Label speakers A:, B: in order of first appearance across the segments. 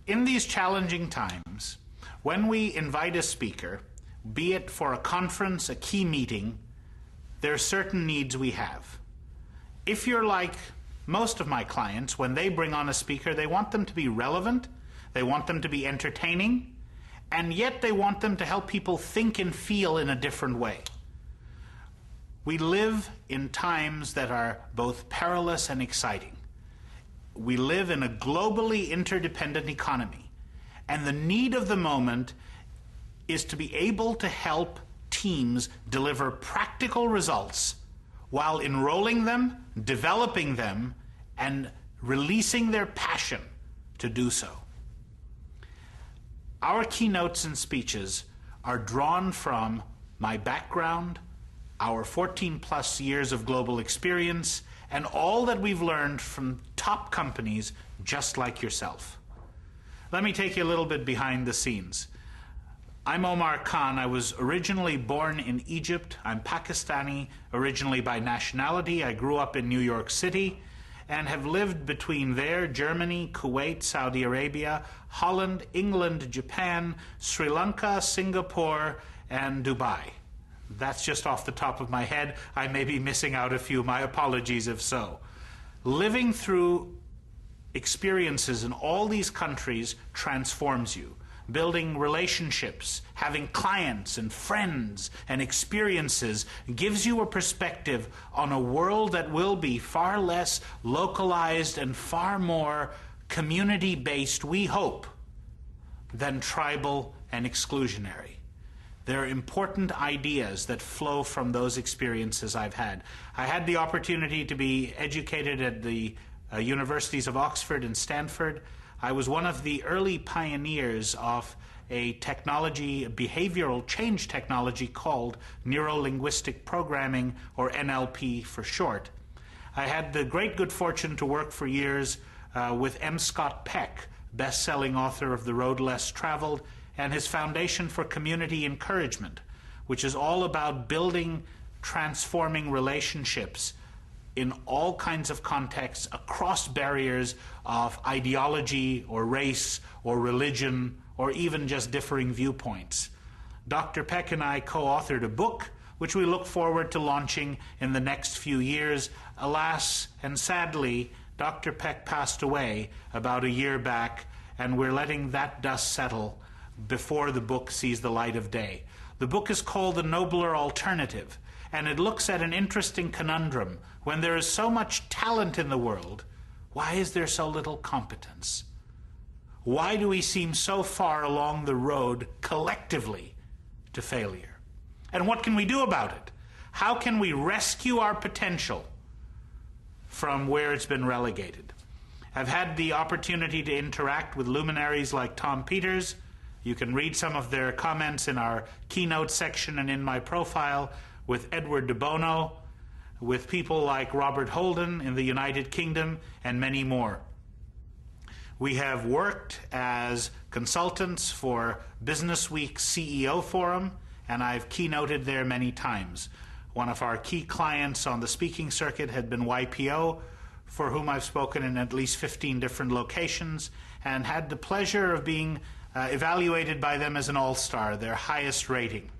A: In these challenging times, when we invite a speaker, be it for a conference, a key meeting, there are certain needs we have. If you're like most of my clients, when they bring on a speaker, they want them to be relevant, they want them to be entertaining, and yet they want them to help people think and feel in a different way. We live in times that are both perilous and exciting. We live in a globally interdependent economy, and the need of the moment is to be able to help teams deliver practical results while enrolling them, developing them, and releasing their passion to do so. Our keynotes and speeches are drawn from my background, our 14+ years of global experience, and all that we've learned from top companies just like yourself. Let me take you a little bit behind the scenes. I'm Omar Khan. I was originally born in Egypt. I'm Pakistani originally by nationality. I grew up in New York City and have lived between there, Germany, Kuwait, Saudi Arabia, Holland, England, Japan, Sri Lanka, Singapore, and Dubai. That's just off the top of my head. I may be missing out a few. My apologies if so. Living through experiences in all these countries transforms you. Building relationships, having clients and friends and experiences gives you a perspective on a world that will be far less localized and far more community-based, we hope, than tribal and exclusionary. There are important ideas that flow from those experiences I've had. I had the opportunity to be educated at the universities of Oxford and Stanford. I was one of the early pioneers of a technology, a behavioral change technology called neuro-linguistic programming, or NLP for short. I had the great good fortune to work for years with M. Scott Peck, best-selling author of The Road Less Traveled, and his Foundation for Community Encouragement, which is all about building, transforming relationships in all kinds of contexts across barriers of ideology or race or religion or even just differing viewpoints. Dr. Peck and I co-authored a book which we look forward to launching in the next few years. Alas and sadly, Dr. Peck passed away about a year back, and we're letting that dust settle before the book sees the light of day. The book is called The Nobler Alternative, and it looks at an interesting conundrum. When there is so much talent in the world, why is there so little competence? Why do we seem so far along the road collectively to failure? And what can we do about it? How can we rescue our potential from where it's been relegated? I've had the opportunity to interact with luminaries like Tom Peters. You can read some of their comments in our keynote section and in my profile, with Edward de Bono, with people like Robert Holden in the United Kingdom, and many more. We have worked as consultants for Business Week's CEO Forum, and I've keynoted there many times. One of our key clients on the speaking circuit had been YPO, for whom I've spoken in at least 15 different locations, and had the pleasure of being evaluated by them as an all-star, their highest rating.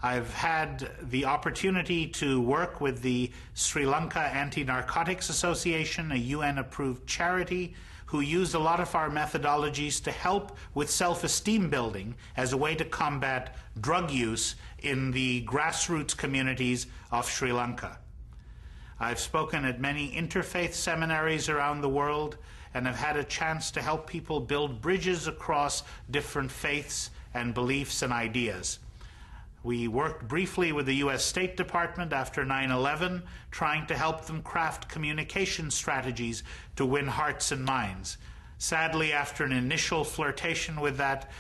A: I've had the opportunity to work with the Sri Lanka Anti-Narcotics Association, a UN-approved charity, who used a lot of our methodologies to help with self-esteem building as a way to combat drug use in the grassroots communities of Sri Lanka. I've spoken at many interfaith seminaries around the world and have had a chance to help people build bridges across different faiths and beliefs and ideas. We worked briefly with the U.S. State Department after 9/11, trying to help them craft communication strategies to win hearts and minds. Sadly, after an initial flirtation with that,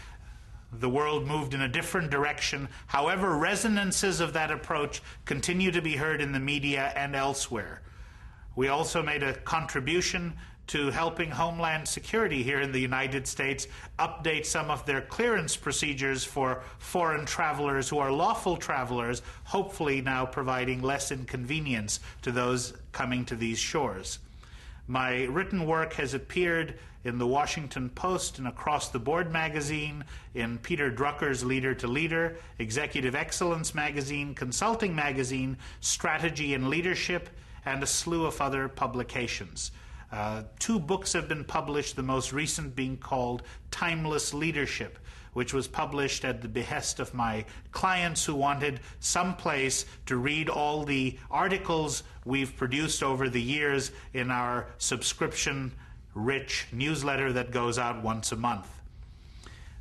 A: the world moved in a different direction. However, resonances of that approach continue to be heard in the media and elsewhere. We also made a contribution to helping Homeland Security here in the United States update some of their clearance procedures for foreign travelers who are lawful travelers, hopefully now providing less inconvenience to those coming to these shores. My written work has appeared in the Washington Post and Across the Board magazine, in Peter Drucker's Leader to Leader, Executive Excellence magazine, Consulting magazine, Strategy and Leadership, and a slew of other publications. 2 books have been published, the most recent being called Timeless Leadership, which was published at the behest of my clients who wanted some place to read all the articles we've produced over the years in our subscription-rich newsletter that goes out once a month.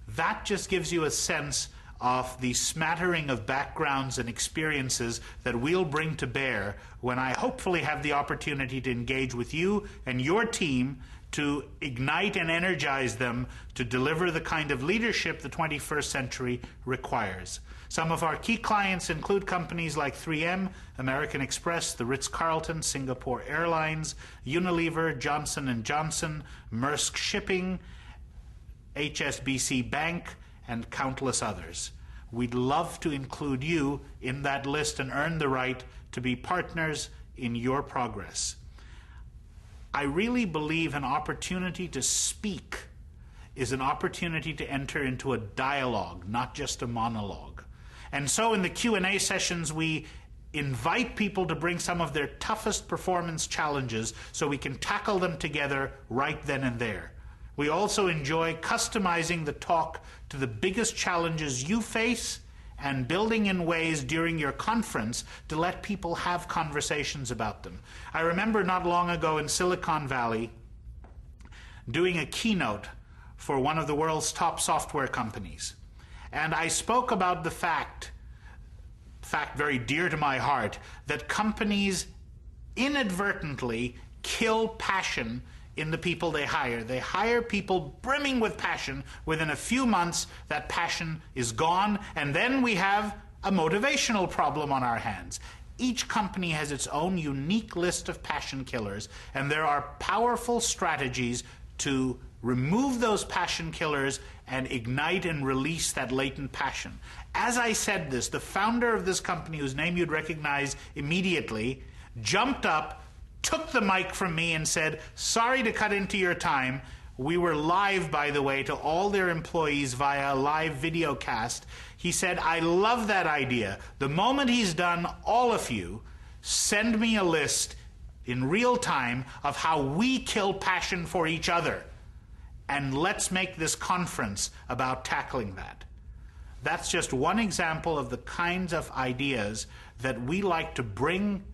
A: That just gives you a sense of the smattering of backgrounds and experiences that we'll bring to bear when I hopefully have the opportunity to engage with you and your team to ignite and energize them to deliver the kind of leadership the 21st century requires. Some of our key clients include companies like 3M, American Express, the Ritz-Carlton, Singapore Airlines, Unilever, Johnson & Johnson, Maersk Shipping, HSBC Bank, and countless others. We'd love to include you in that list and earn the right to be partners in your progress. I really believe an opportunity to speak is an opportunity to enter into a dialogue, not just a monologue. And so in the Q&A sessions, we invite people to bring some of their toughest performance challenges so we can tackle them together right then and there. We also enjoy customizing the talk to the biggest challenges you face and building in ways during your conference to let people have conversations about them. I remember not long ago in Silicon Valley doing a keynote for one of the world's top software companies. And I spoke about the fact very dear to my heart, that companies inadvertently kill passion in the people they hire. They hire people brimming with passion. Within a few months, that passion is gone, and then we have a motivational problem on our hands. Each company has its own unique list of passion killers, and there are powerful strategies to remove those passion killers and ignite and release that latent passion. As I said this, the founder of this company, whose name you'd recognize immediately, jumped up, took the mic from me and said, "Sorry to cut into your time." We were live, by the way, to all their employees via a live video cast. He said, "I love that idea. The moment he's done, all of you, send me a list in real time of how we kill passion for each other. And let's make this conference about tackling that." That's just one example of the kinds of ideas that we like to bring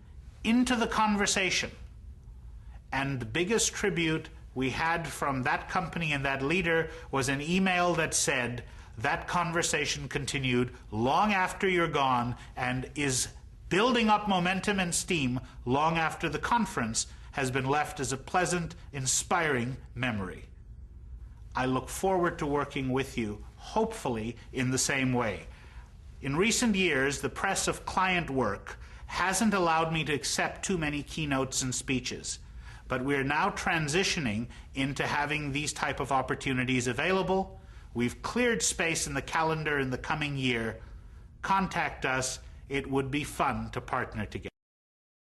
A: into the conversation. And the biggest tribute we had from that company and that leader was an email that said, "That conversation continued long after you're gone and is building up momentum and steam long after the conference has been left as a pleasant, inspiring memory." I look forward to working with you, hopefully in the same way. In recent years, the press of client work hasn't allowed me to accept too many keynotes and speeches. But we're now transitioning into having these type of opportunities available. We've cleared space in the calendar in the coming year. Contact us. It would be fun to partner together.